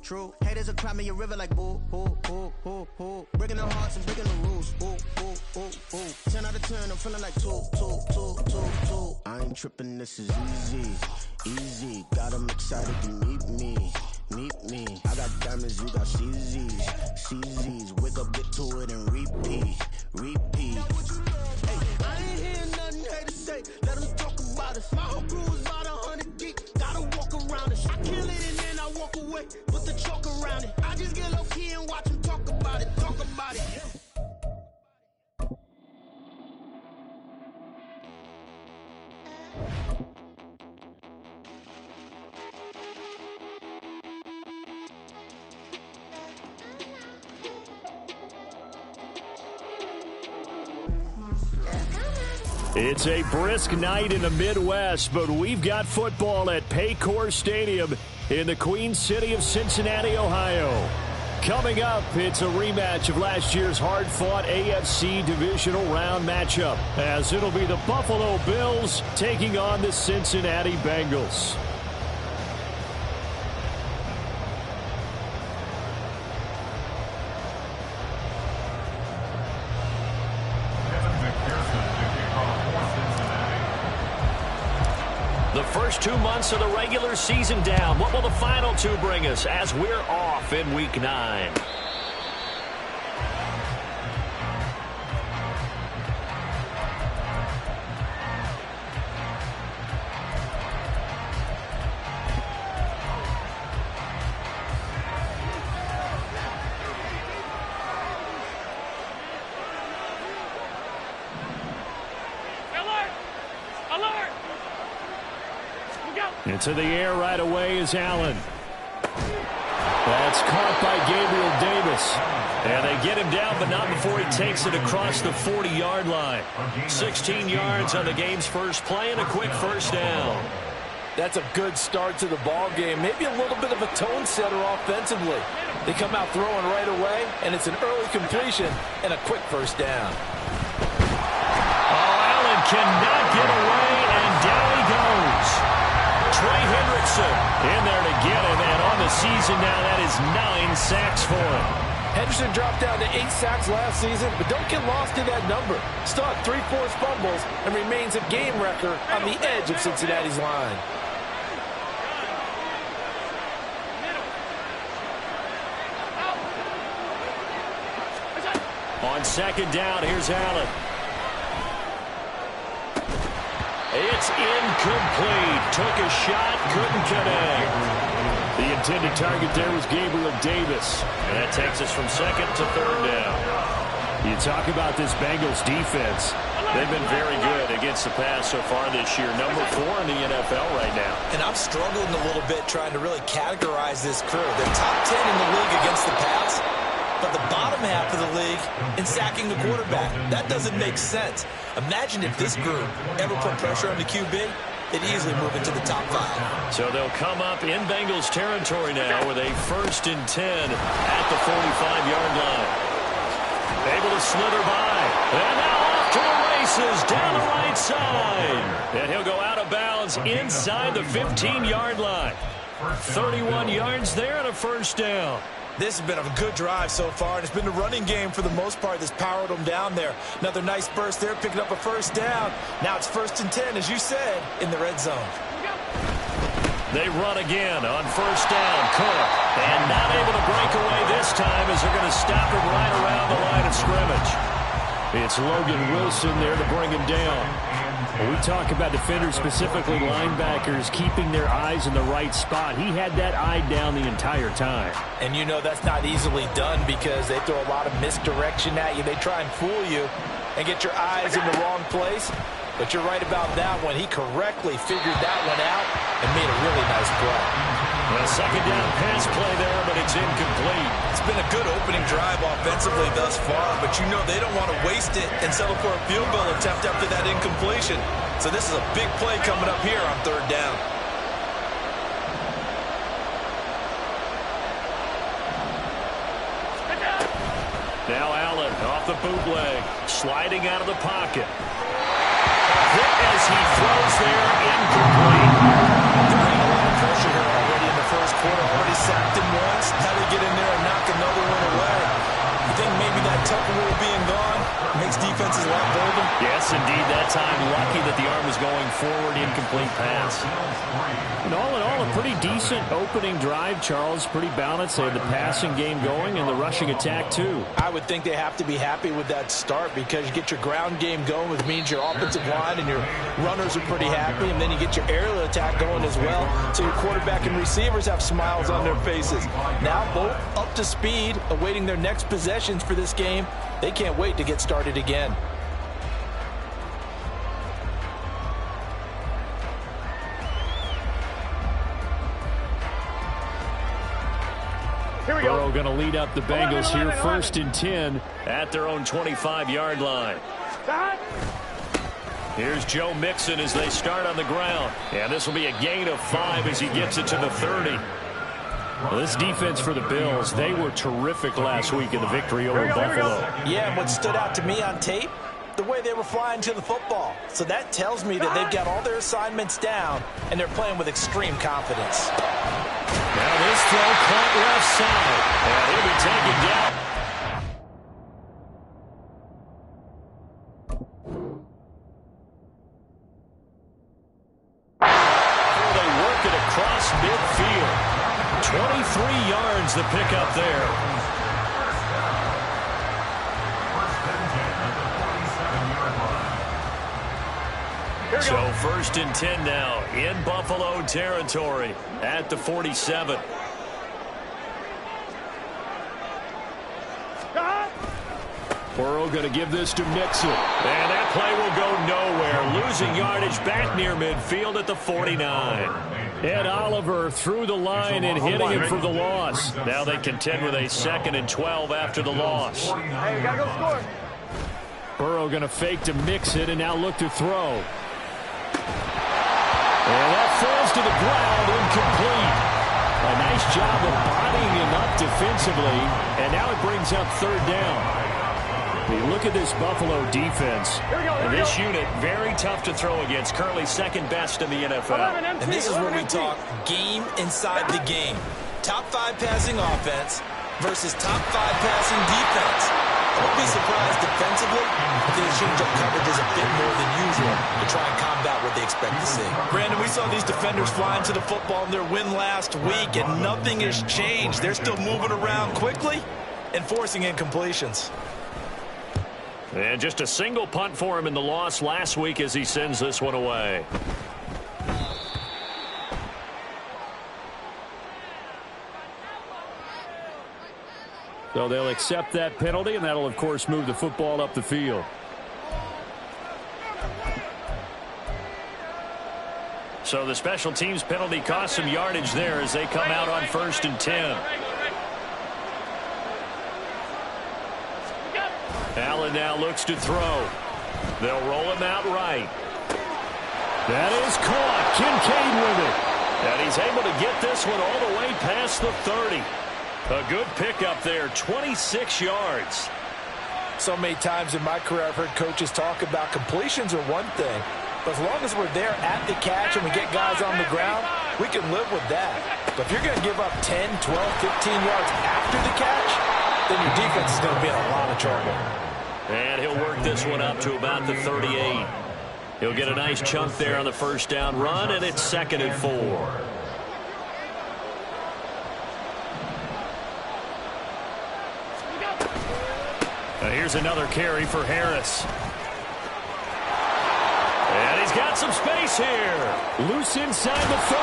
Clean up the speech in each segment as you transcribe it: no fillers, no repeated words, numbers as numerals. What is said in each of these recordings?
true. Haters will cry me a river like boo, boo, boo, boo, boo. Breaking the hearts and breaking the rules. Ooh, ooh, ooh, ooh. 10 out of 10, I'm feeling like two. I ain't tripping, this is easy. Got 'em excited to meet me. I got diamonds, you got CZs. Wake up, get to it, and repeat. Hey, I ain't hearing nothing haters say. Let them talk about us. My whole crew is about 100 deep. Gotta walk around it. I kill it and then I walk away. Put the chalk around it. I just get low key and watch them talk about it. It's a brisk night in the Midwest, but we've got football at Paycor Stadium in the Queen City of Cincinnati, Ohio. Coming up, it's a rematch of last year's hard-fought AFC divisional round matchup, as it'll be the Buffalo Bills taking on the Cincinnati Bengals. The first 2 months of the regular season down. What will the final two bring us as we're off in Week 9? Into the air right away is Allen. That's caught by Gabriel Davis. And they get him down, but not before he takes it across the 40-yard line. 16 yards on the game's first play and a quick first down. That's a good start to the ball game. Maybe a little bit of a tone setter offensively. They come out throwing right away, and it's an early completion and a quick first down. Oh, Allen cannot get away, and down he goes. Trey Hendrickson in there to get him, and on the season now, that is 9 sacks for him. Henderson dropped down to 8 sacks last season, but don't get lost in that number. Still had 3 forced fumbles and remains a game wrecker on the edge of Cincinnati's line. On second down, here's Allen. It's incomplete. Took a shot, couldn't connect. The intended target there was Gabriel Davis. And that takes us from second to third down. You talk about this Bengals defense. They've been very good against the pass so far this year. Number 4 in the NFL right now. And I'm struggling a little bit trying to really categorize this crew. They're top 10 in the league against the pass, but the bottom half of the league in sacking the quarterback. That doesn't make sense. Imagine if this group ever put pressure on the QB, they'd easily move into the top 5. So they'll come up in Bengals territory now with a 1st and 10 at the 45-yard line. Able to slither by. And now off to the races down the right side. And he'll go out of bounds inside the 15-yard line. 31 yards there and a first down. This has been a good drive so far, and it's been the running game for the most part that's powered them down there. Another nice burst there, picking up a first down. Now it's 1st and 10, as you said, in the red zone. They run again on first down. Cook, and not able to break away this time as they're going to stop him right around the line of scrimmage. It's Logan Wilson there to bring him down. When we talk about defenders, specifically linebackers, keeping their eyes in the right spot, he had that eye down the entire time. And you know that's not easily done because they throw a lot of misdirection at you. They try and fool you and get your eyes in the wrong place. But you're right about that one. He correctly figured that one out and made a really nice play. A second down pass play there, but it's incomplete. It's been a good opening drive offensively thus far, but you know they don't want to waste it and settle for a field goal attempt after that incompletion. So this is a big play coming up here on third down. Now Allen off the bootleg, sliding out of the pocket. Hit as he throws there, incomplete. They're under a lot of pressure here already in the first quarter. Already makes defenses a lot bolder. Yes, indeed. That time, lucky that the arm was going forward, incomplete pass. And all in all, a pretty decent opening drive, Charles. Pretty balanced. They had the passing game going and the rushing attack, too. I would think they have to be happy with that start because you get your ground game going, which means your offensive line and your runners are pretty happy, and then you get your aerial attack going as well, so your quarterback and receivers have smiles on their faces. Now both up to speed, awaiting their next possessions for this game. They can't wait to get started again. Burrow going to lead up the Bengals here, 1st and 10 at their own 25-yard line. Here's Joe Mixon as they start on the ground. And this will be a gain of 5 as he gets it to the 30. Well, this defense for the Bills, they were terrific last week in the victory over Buffalo. Yeah, and what stood out to me on tape, the way they were flying to the football. So that tells me that they've got all their assignments down, and they're playing with extreme confidence. Now this throw caught left side, and he'll be taken down. They work it across midfield. 23 yards the pickup there. So 1st and 10 now in Buffalo territory at the 47. Burrow going to give this to Mixon. And that play will go nowhere. Losing yardage back near midfield at the 49. Ed Oliver through the line and hitting him for the loss. Now they contend with a 2nd and 12 after the loss. Hey, we got to go score. Burrow going to fake to Mixon and now look to throw. And that falls to the ground, incomplete. A nice job of bodying him up defensively, and now it brings up 3rd down. I mean, look at this Buffalo defense. And this unit, very tough to throw against, currently 2nd best in the NFL. And this is where we talk game inside the game. Top 5 passing offense versus top 5 passing defense. Don't be surprised defensively if they change up coverages a bit more than usual to try and combat what they expect to see. Brandon, we saw these defenders flying to the football in their win last week, and nothing has changed. They're still moving around quickly and forcing incompletions. And just a single punt for him in the loss last week as he sends this one away. So they'll accept that penalty, and that'll, of course, move the football up the field. So the special teams penalty cost some yardage there as they come out on 1st and 10. Allen now looks to throw. They'll roll him out right. That is caught. Kincaid with it. And he's able to get this one all the way past the 30. A good pickup there, 26 yards. So many times in my career I've heard coaches talk about completions are one thing, but as long as we're there at the catch and we get guys on the ground, we can live with that. But if you're going to give up 10, 12, 15 yards after the catch, then your defense is going to be in a lot of trouble. And he'll work this one up to about the 38. He'll get a nice chunk there on the 1st down run, and it's 2nd and 4. Here's another carry for Harris. And he's got some space here. Loose inside the 30.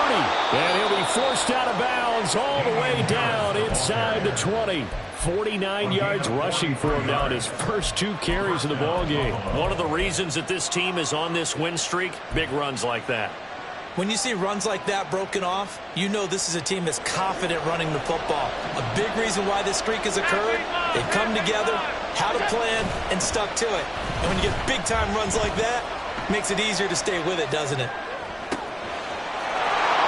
And he'll be forced out of bounds all the way down inside the 20. 49 yards rushing for him now in his first 2 carries of the ballgame. One of the reasons that this team is on this win streak, big runs like that. When you see runs like that broken off, you know this is a team that's confident running the football. A big reason why this streak has occurred, they've come together, had a plan, and stuck to it. And when you get big-time runs like that, it makes it easier to stay with it, doesn't it?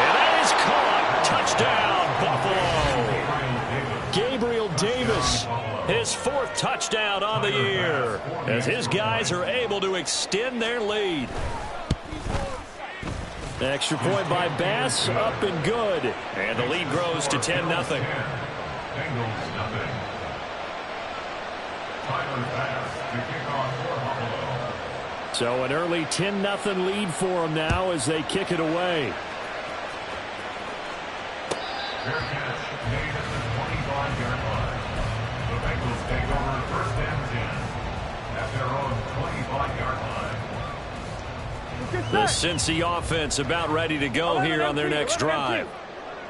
And that is caught. Touchdown, Buffalo. Gabriel Davis, his 4th touchdown on the year, as his guys are able to extend their lead. Extra point by Bass, up and good. And the lead grows to 10-0. So an early 10-0 lead for them now as they kick it away. Fair catch made at the 25-yard line. The Bengals take over first and 10 at their own 25-yard line. The Cincy offense about ready to go here on their next drive.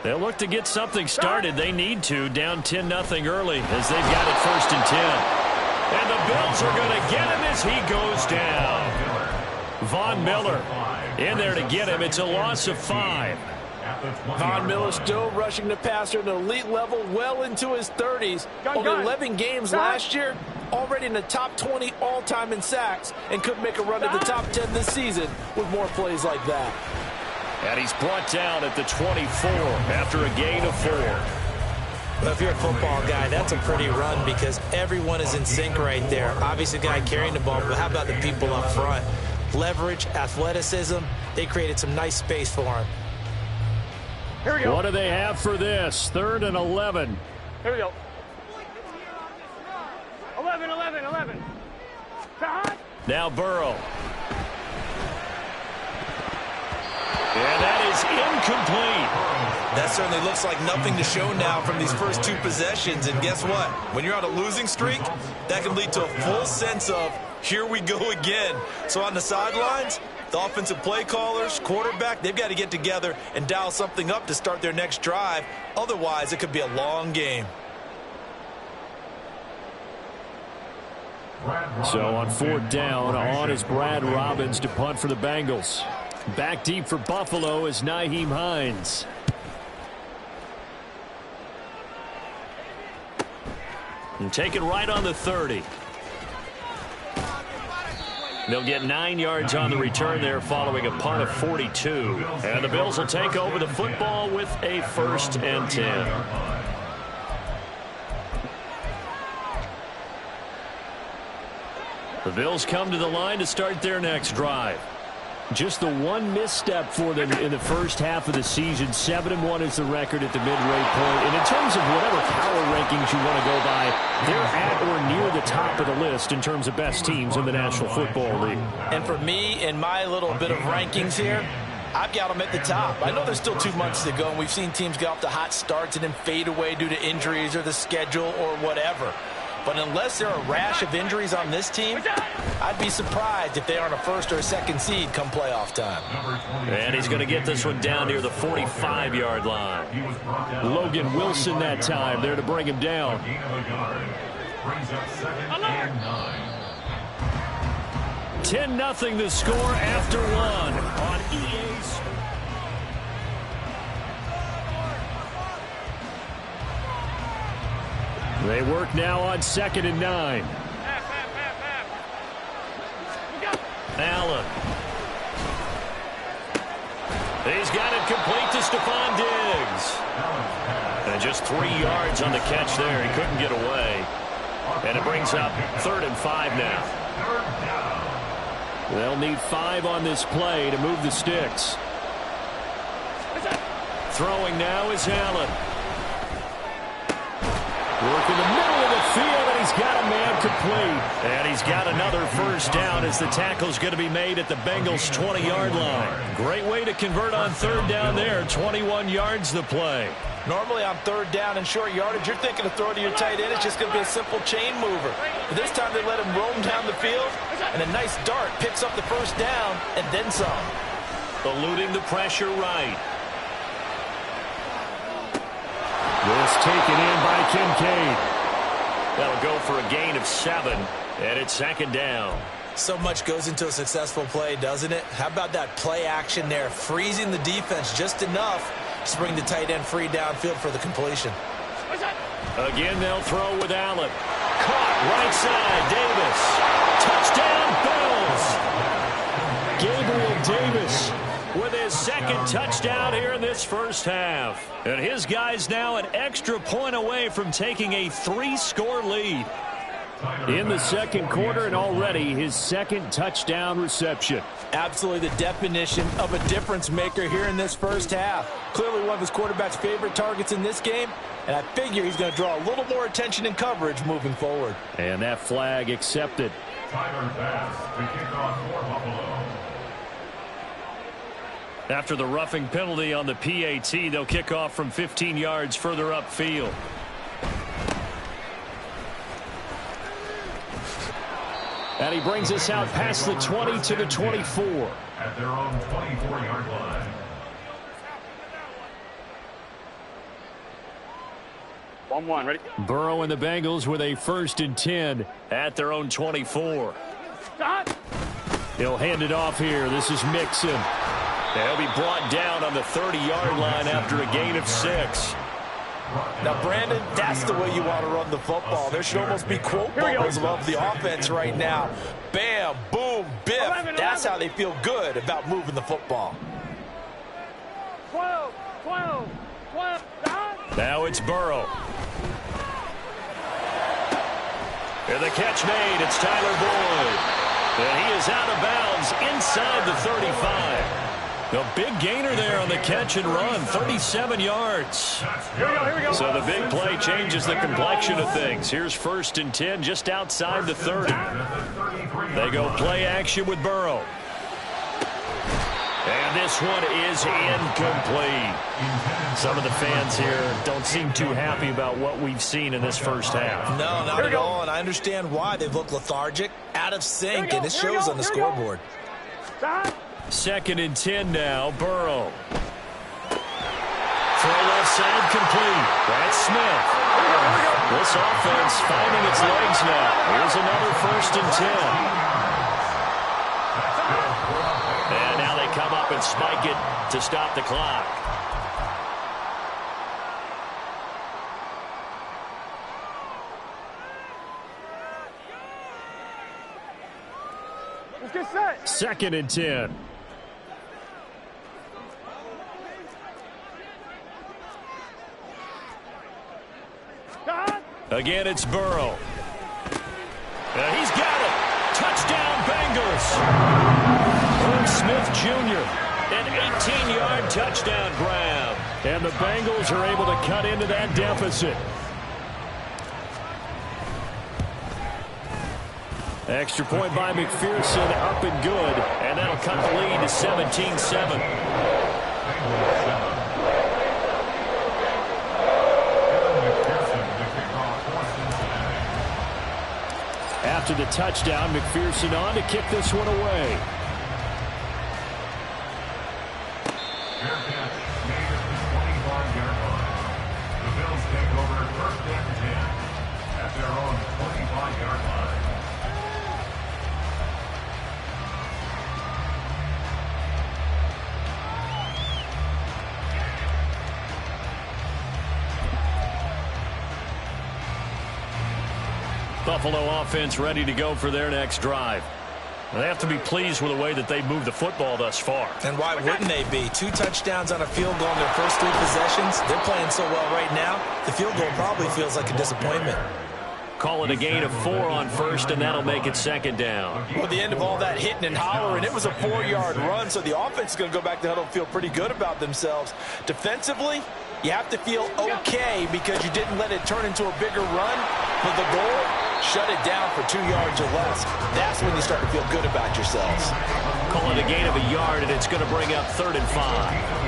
They'll look to get something started. They need to, down 10-0 early as they've got it first and 10. And the Bills are going to get him as he goes down. Von Miller in there to get him. It's a loss of 5. Von Miller still rushing the passer at an elite level well into his 30s. Only 11 games last year, already in the top 20 all-time in sacks, and could make a run at the top 10 this season with more plays like that. And he's brought down at the 24 after a gain of 4. Well, if you're a football guy, that's a pretty run because everyone is in sync right there. Obviously, the guy carrying the ball, but how about the people up front? Leverage, athleticism, they created some nice space for him. Here we go. What do they have for this? 3rd and 11. Here we go. 11. Now Burrow. And that is incomplete. That certainly looks like nothing to show now from these first 2 possessions. And guess what? When you're on a losing streak, that can lead to a full sense of, here we go again. So on the sidelines, the offensive play callers, quarterback, they've got to get together and dial something up to start their next drive. Otherwise, it could be a long game. So on 4th down, on is Brad Robbins to punt for the Bengals. Back deep for Buffalo is Nyheim Hines. And take it right on the 30. They'll get 9 yards on the return there following a punt of 42. And the Bills will take over the football with a 1st and 10. The Bills come to the line to start their next drive. Just the one misstep for them in the first half of the season. 7-1 is the record at the midway point. And in terms of whatever power rankings you want to go by, they're at or near the top of the list in terms of best teams in the National Football League. And for me, in my little bit of rankings here, I've got them at the top. I know there's still 2 months to go, and we've seen teams get off to hot starts and then fade away due to injuries or the schedule or whatever. But unless there are a rash of injuries on this team, I'd be surprised if they aren't a 1st or a 2nd seed come playoff time. And he's going to get this one down near the 45-yard line. Logan Wilson that time there to bring him down. 10-0 the score after 1 on EA's. They work now on 2nd and 9. Allen. He's got it complete to Stephon Diggs. And just 3 yards on the catch there. He couldn't get away. And it brings up 3rd and 5 now. They'll need 5 on this play to move the sticks. Throwing now is Allen. Work in the middle of the field, and he's got a man complete. And he's got another 1st down as the tackle's going to be made at the Bengals' 20-yard line. Great way to convert on 3rd down there. 21 yards the play. Normally on 3rd down and short yardage, you're thinking of throwing to your tight end. It's just going to be a simple chain mover. But this time they let him roam down the field, and a nice dart picks up the 1st down and then some. Eluding the pressure right. This taken in by Kincaid. That'll go for a gain of 7, and it's 2nd down. So much goes into a successful play, doesn't it? How about that play action there, freezing the defense just enough to bring the tight end free downfield for the completion. Again, they'll throw with Allen. Caught right side, Davis. Touchdown, Bills. Gabriel Davis with his 2nd touchdown here in this first half. And his guys now an extra point away from taking a 3-score lead. in the second quarter, and already his second touchdown reception. Absolutely the definition of a difference maker here in this first half. Clearly one of his quarterback's favorite targets in this game, and I figure he's going to draw a little more attention and coverage moving forward. And that flag accepted. Tyler Bass to kick off for Buffalo. After the roughing penalty on the PAT, they'll kick off from 15 yards further upfield. And he brings us out past the 20 to the 24. At their own 24-yard line. 1-1, ready? Burrow and the Bengals with a 1st and 10 at their own 24. Stop! He'll hand it off here. This is Mixon. He'll be brought down on the 30-yard line after a gain of 6. Now, Brandon, that's the way you want to run the football. There should almost be quote bubbles above the offense right now. Bam, boom, biff. 11. That's how they feel good about moving the football. 12. Stop! Now it's Burrow. And the catch made. It's Tyler Boyd. And he is out of bounds inside the 35. A big gainer there on the catch and run, 37 yards. Here we go. So the big play changes the complexion of things. Here's 1st and 10 just outside the 30. They go play action with Burrow. And this one is incomplete. Some of the fans here don't seem too happy about what we've seen in this first half. No, not at all, and I understand why. They've looked lethargic, out of sync, and it shows on the scoreboard. Stop! 2nd and 10 now, Burrow. Throw left side complete. That's Smith. This offense finding its legs now. Here's another 1st and 10. And now they come up and spike it to stop the clock. Let's get set. 2nd and 10. Stop! Again, it's Burrow. He's got it. Touchdown, Bengals. Irv Smith Jr., an 18-yard touchdown grab. And the Bengals are able to cut into that deficit. Extra point by McPherson, up and good. And that'll cut the lead to 17-7. After the touchdown, McPherson on to kick this one away. Fair catch made at the 25-yard line. The Bills take over 1st and 10 at their own 25-yard line. Buffalo offense ready to go for their next drive. They have to be pleased with the way that they moved the football thus far. And why wouldn't they be? 2 touchdowns on a field goal in their first 3 possessions. They're playing so well right now, the field goal probably feels like a disappointment. Call it a gain of 4 on 1st, and that'll make it 2nd down. Well, the end of all that hitting and hollering, it was a 4-yard run, so the offense is going to go back to huddle and feel pretty good about themselves. Defensively, you have to feel okay because you didn't let it turn into a bigger run, but the goal, shut it down for 2 yards or less. That's when you start to feel good about yourselves. Call it a gain of a yard, and it's going to bring up 3rd and 5.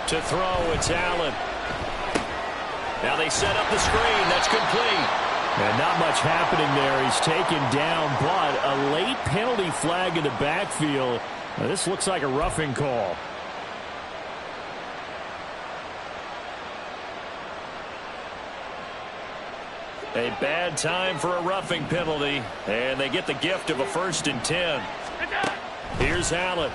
To throw, it's Allen. Now they set up the screen. That's complete. And not much happening there. He's taken down, but a late penalty flag in the backfield. Now, this looks like a roughing call. A bad time for a roughing penalty, and they get the gift of a 1st and 10. Here's Allen.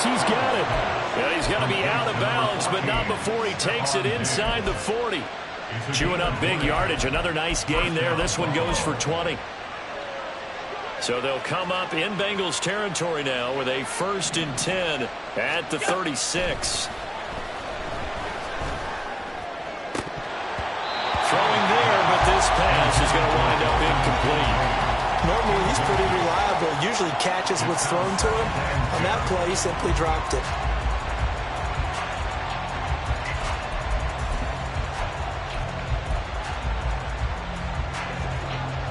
He's got it. Yeah, he's going to be out of bounds, but not before he takes it inside the 40. Chewing up big yardage. Another nice gain there. This one goes for 20. So they'll come up in Bengals territory now with a 1st and 10 at the 36. Throwing there, but this pass is going to wind up incomplete. Normally, he's pretty reliable. Usually catches what's thrown to him. On that play, he simply dropped it.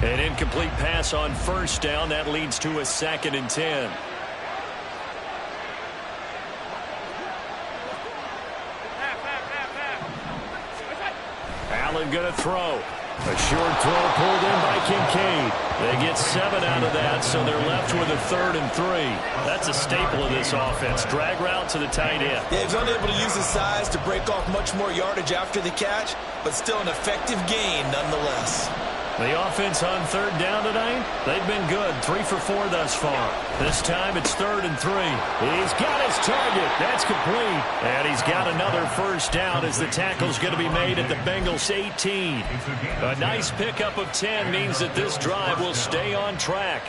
An incomplete pass on 1st down. That leads to a 2nd and 10. Allen going to throw. A short throw pulled in by Kincaid. They get 7 out of that, so they're left with a 3rd and 3. That's a staple of this offense. Drag route to the tight end. Yeah, he's unable to use his size to break off much more yardage after the catch, but still an effective gain nonetheless. The offense on 3rd down tonight, they've been good. 3 for 4 thus far. This time it's 3rd and 3. He's got his target. That's complete. And he's got another 1st down as the tackle's going to be made at the Bengals 18. A nice pickup of 10 means that this drive will stay on track.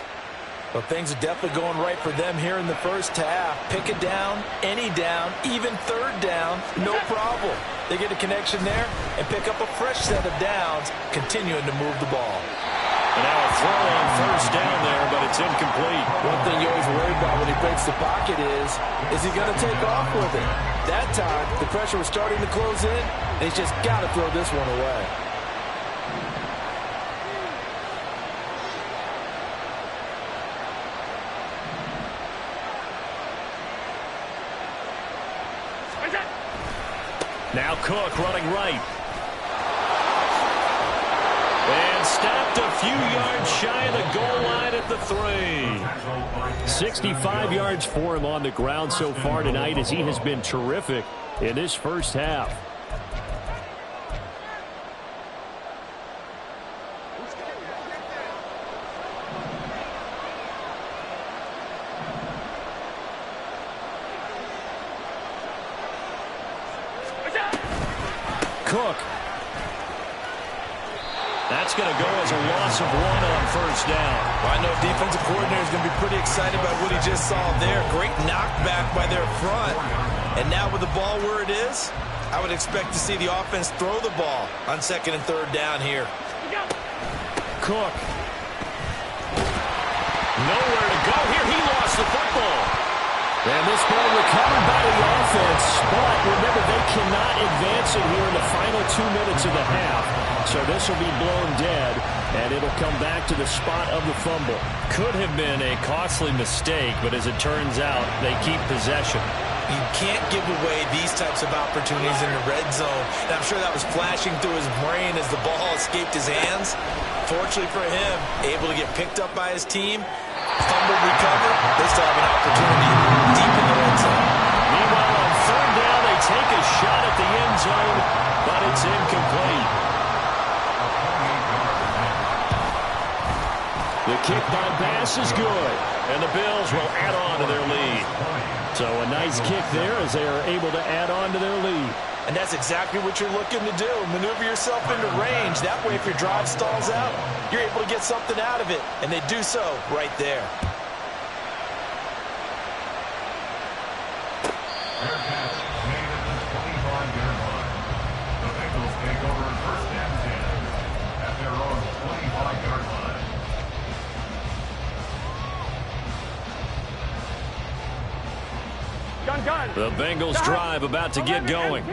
Well, things are definitely going right for them here in the first half. Pick a down, any down, even 3rd down, no problem. They get a connection there and pick up a fresh set of downs, continuing to move the ball. And now a throw on 1st down there, but it's incomplete. One thing you always worry about when he breaks the pocket is he going to take off with it? That time, the pressure was starting to close in, and he's just got to throw this one away. Now Cook running right. And stopped a few yards shy of the goal line at the 3. 65 yards for him on the ground so far tonight as he has been terrific in this first half. Cook. That's going to go as a loss of 1 on 1st down. Well, I know defensive coordinator is going to be pretty excited about what he just saw there. Great knockback by their front. And now with the ball where it is, I would expect to see the offense throw the ball on 2nd and 3rd down here. Cook. Nowhere to go here. He lost the football. And this ball recovered by the offense, but remember, they cannot advance it here in the final 2 minutes of the half. So this will be blown dead, and it'll come back to the spot of the fumble. Could have been a costly mistake, but as it turns out, they keep possession. You can't give away these types of opportunities in the red zone. And I'm sure that was flashing through his brain as the ball escaped his hands. Fortunately for him, able to get picked up by his team. Fumbled, recovered. They still have an opportunity deep in the red zone. Meanwhile, on 3rd down, they take a shot at the end zone, but it's incomplete. The kick by Bass is good, and the Bills will add on to their lead. So a nice kick there as they are able to add on to their lead. And that's exactly what you're looking to do. Maneuver yourself into range. That way, if your drive stalls out, you're able to get something out of it. And they do so right there. Fair catch made at the 25-yard line. The Bengals take over 1st and 10 at their own 25-yard line. The Bengals drive about to get going.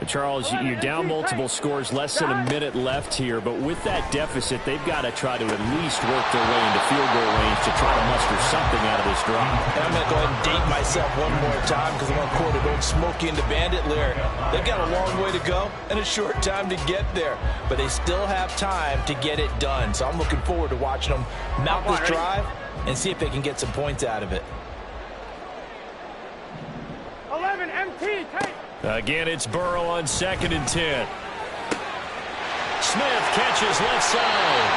Charles, you're down multiple scores, less than a minute left here, but with that deficit, they've got to try to at least work their way into field goal range to try to muster something out of this drive. And I'm going to go ahead and date myself one more time because I'm going to quote an old Smokey and the Bandit lyric. They've got a long way to go and a short time to get there, but they still have time to get it done. So I'm looking forward to watching them mount this drive and see if they can get some points out of it. 11 MT, take. Again, it's Burrow on 2nd and 10. Smith catches left side,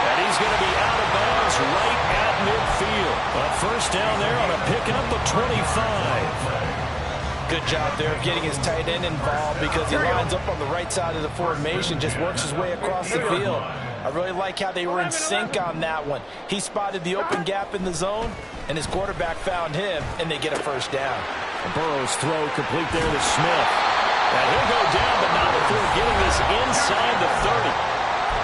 and he's going to be out of bounds right at midfield. A first down there on a picking up of 25. Good job there of getting his tight end involved because he lines up on the right side of the formation, just works his way across the field. I really like how they were in sync on that one. He spotted the open gap in the zone, and his quarterback found him, and they get a first down. And Burrow's throw complete there to Smith. And he'll go down, but not before getting this inside the 30.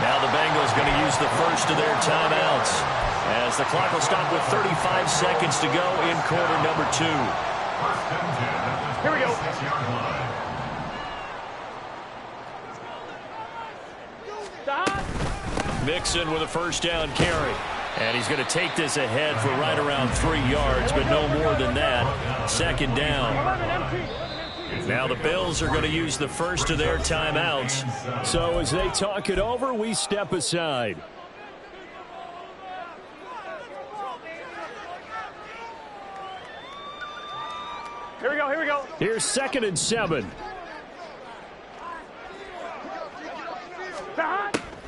Now the Bengals going to use the first of their timeouts, as the clock will stop with 35 seconds to go in quarter number 2. Here we go. Mixon with a first down carry. And he's going to take this ahead for right around 3 yards, but no more than that. Second down. Now the Bills are going to use the first of their timeouts. So as they talk it over, we step aside. Here we go, here we go. Here's 2nd and 7.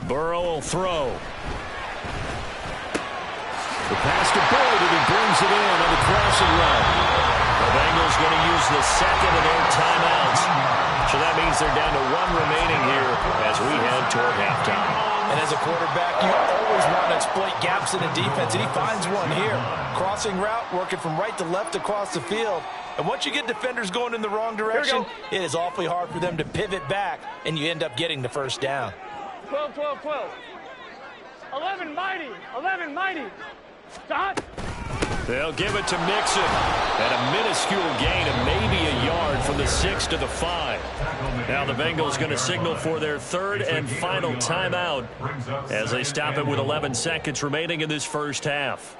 Burrow will throw. The pass to Boyd, and he brings it in on the crossing route. The Bengals going to use the second of their timeouts. So that means they're down to 1 remaining here as we head toward halftime. And as a quarterback, you always want to exploit gaps in the defense, and he finds one here. Crossing route, working from right to left across the field. And once you get defenders going in the wrong direction, it is awfully hard for them to pivot back, and you end up getting the first down. 12, 12, 12. 11 mighty, 11 mighty. Dot. They'll give it to Mixon. And a minuscule gain of maybe a yard from the 6 to the 5. Now the Bengals going to signal for their third and final timeout as they stop it with 11 seconds remaining in this first half.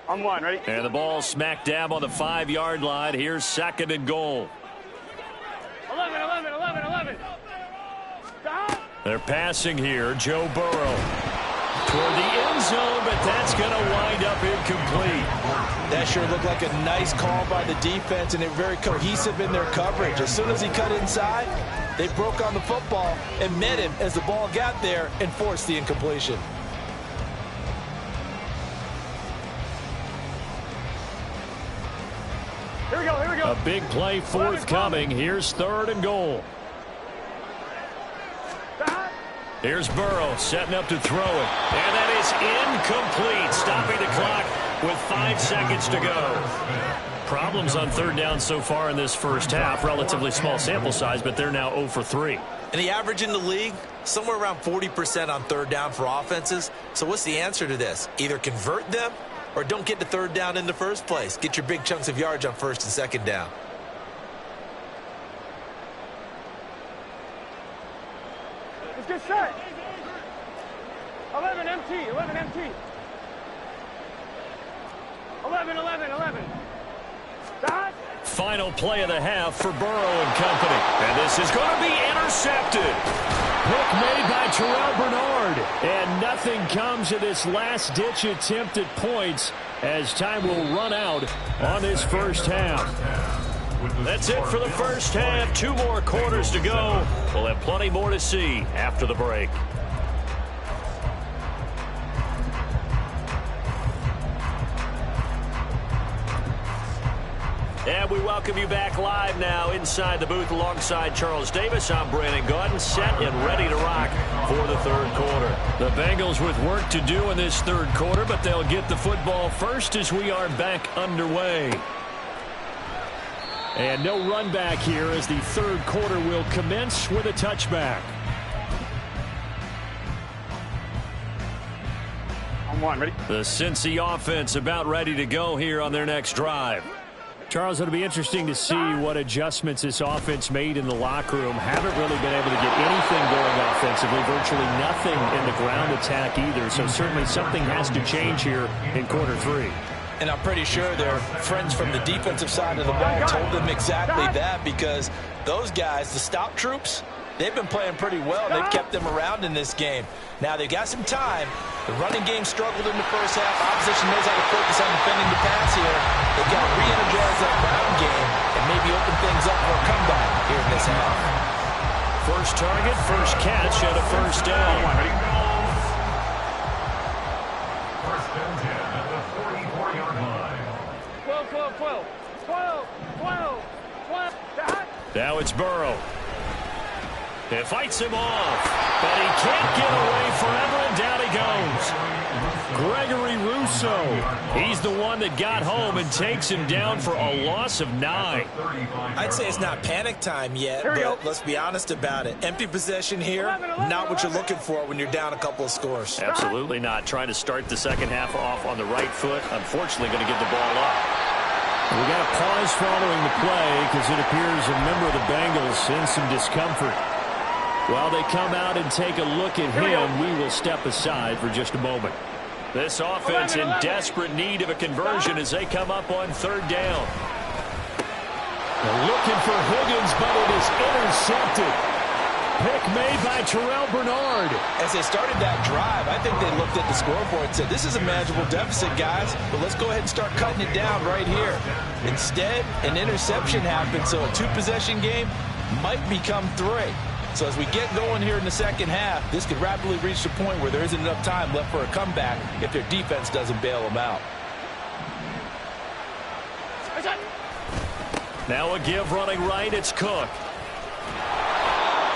On 1, ready? And the ball smack dab on the 5-yard line. Here's 2nd and goal. 11, 11, 11, 11. Dot. They're passing here. Joe Burrow toward the end zone, but that's going to wind up incomplete. That sure looked like a nice call by the defense, and they're very cohesive in their coverage. As soon as he cut inside, they broke on the football and met him as the ball got there and forced the incompletion. Here we go, here we go. A big play forthcoming. Here's 3rd and goal. Dot. Here's Burrow setting up to throw it. And that is incomplete, stopping the clock with 5 seconds to go. Problems on 3rd down so far in this first half. Relatively small sample size, but they're now 0 for 3. And the average in the league, somewhere around 40% on 3rd down for offenses. So what's the answer to this? Either convert them or don't get the 3rd down in the first place. Get your big chunks of yards on 1st and 2nd down. Let's get set. 11 MT, 11 MT. 11, 11, 11. Dot. Final play of the half for Burrow and company. And this is going to be intercepted. Pick made by Terrell Bernard. And nothing comes of this last-ditch attempt at points as time will run out on this first half. That's it for the first half. 2 more quarters to go. We'll have plenty more to see after the break. And we welcome you back live now inside the booth alongside Charles Davis. I'm Brandon Gaudin, set and ready to rock for the 3rd quarter. The Bengals with work to do in this 3rd quarter, but they'll get the football first as we are back underway. And no run back here as the 3rd quarter will commence with a touchback. On 1, ready? The Cincy offense about ready to go here on their next drive. Charles, it'll be interesting to see what adjustments this offense made in the locker room. Haven't really been able to get anything going offensively, virtually nothing in the ground attack either. So certainly something has to change here in quarter 3. And I'm pretty sure their friends from the defensive side of the ball told them exactly that, because those guys, the stop troops, they've been playing pretty well. They've kept them around in this game. Now they've got some time. The running game struggled in the first half. Opposition knows how to focus on defending the pass here. They've got to re-energize that ground game and maybe open things up for a comeback here in this half. First target, first catch, and a first down. 12, 12. 12, 12, 12. Hot. Now it's Burrow. It fights him off, but he can't get away forever, and down he goes. Gregory Rousseau. He's the one that got home and takes him down for a loss of 9. I'd say it's not panic time yet, but let's be honest about it. Empty possession here, not what you're looking for when you're down a couple of scores. Absolutely not. Trying to start the second half off on the right foot. Unfortunately, going to give the ball up. We got a pause following the play because it appears a member of the Bengals in some discomfort. While they come out and take a look at him, we will step aside for just a moment. This offense in desperate need of a conversion as they come up on 3rd down. They're looking for Higgins, but it is intercepted. Pick made by Terrell Bernard. As they started that drive, I think they looked at the scoreboard and said, this is a manageable deficit, guys, but let's go ahead and start cutting it down right here. Instead, an interception happened, so a 2-possession game might become 3. So as we get going here in the second half, this could rapidly reach the point where there isn't enough time left for a comeback if their defense doesn't bail them out. Now a give running right, it's Cook.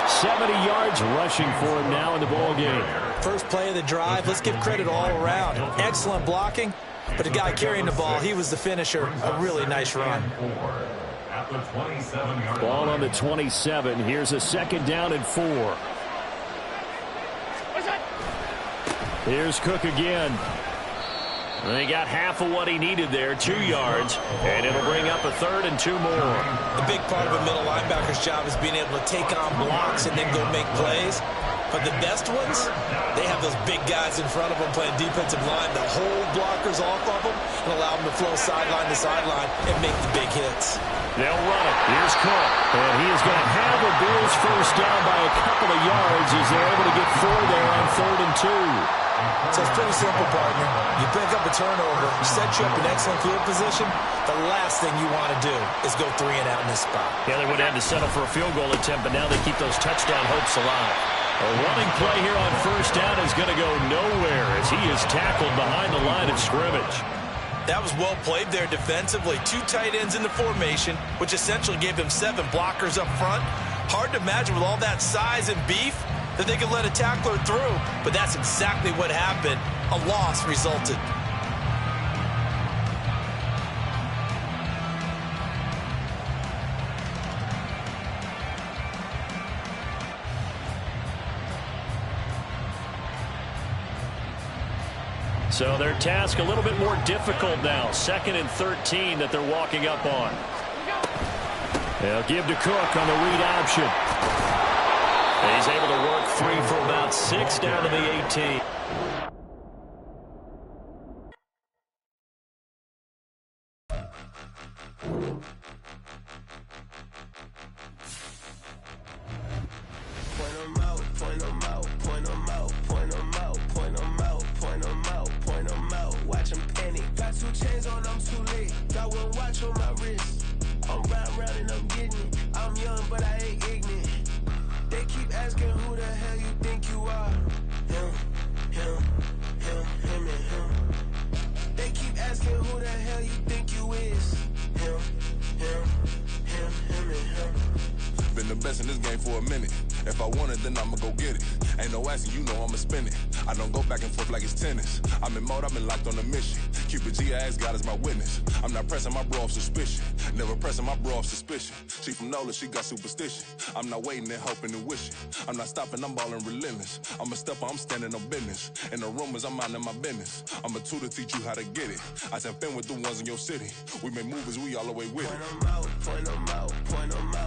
70 yards rushing for him now in the ball game. First play of the drive, let's give credit all around. Excellent blocking, but the guy carrying the ball, he was the finisher. A really nice run. Ball on the 27. Here's a 2nd down and 4. Here's Cook again. They got half of what he needed there, 2 yards, and it'll bring up a 3rd and 2 more. A big part of a middle linebacker's job is being able to take on blocks and then go make plays. But the best ones, they have those big guys in front of them playing defensive line that hold blockers off of them and allow them to flow sideline to sideline and make the big hits. They'll run it. Here's Cook. And he is going to have the Bills first down by a couple of yards as they're able to get 4 there on 3rd and 2. So it's pretty simple, partner. You pick up a turnover, set you up in excellent field position. The last thing you want to do is go 3 and out in this spot. Yeah, they would have to settle for a field goal attempt, but now they keep those touchdown hopes alive. A running play here on 1st down is going to go nowhere as he is tackled behind the line of scrimmage. That was well played there defensively. 2 tight ends in the formation, which essentially gave him 7 blockers up front. Hard to imagine with all that size and beef that they could let a tackler through, but that's exactly what happened. A loss resulted. So their task a little bit more difficult now. 2nd and 13 that they're walking up on. They'll give to Cook on the read option. And he's able to work free for about 6 down to the 18. Point 'em out, point 'em out, point 'em out, point 'em out, point 'em out, point 'em out, point 'em out. Watch 'em panic. Got 2 chains on, I'm too late. Got 1 watch on my wrist. I'm riding round and I'm getting it. I'm young, but I ain't ignorant. They keep asking who the hell you think you are. Him, him, him, him, and him. They keep asking who the hell you think you is. Him, him, him, him, and him. Been the best in this game for a minute. If I want it, then I'ma go get it. Ain't no asking, you know I'ma spin it. I don't go back and forth like it's tennis. I'm in mode, I've been locked on a mission. Cupid G, I ask God as my witness. I'm not pressing my bro off suspicion. Never pressing my bro off suspicion. She from NOLA, she got superstition. I'm not waiting and hoping and wishing. I'm not stopping, I'm balling relentless. I'm a stepper, I'm standing on business. In the rumors, I'm minding my business. I'm a tutor, teach you how to get it. I said, fin with the ones in your city. We make movies, we all the way with it. Point 'em out, point 'em out, point 'em out.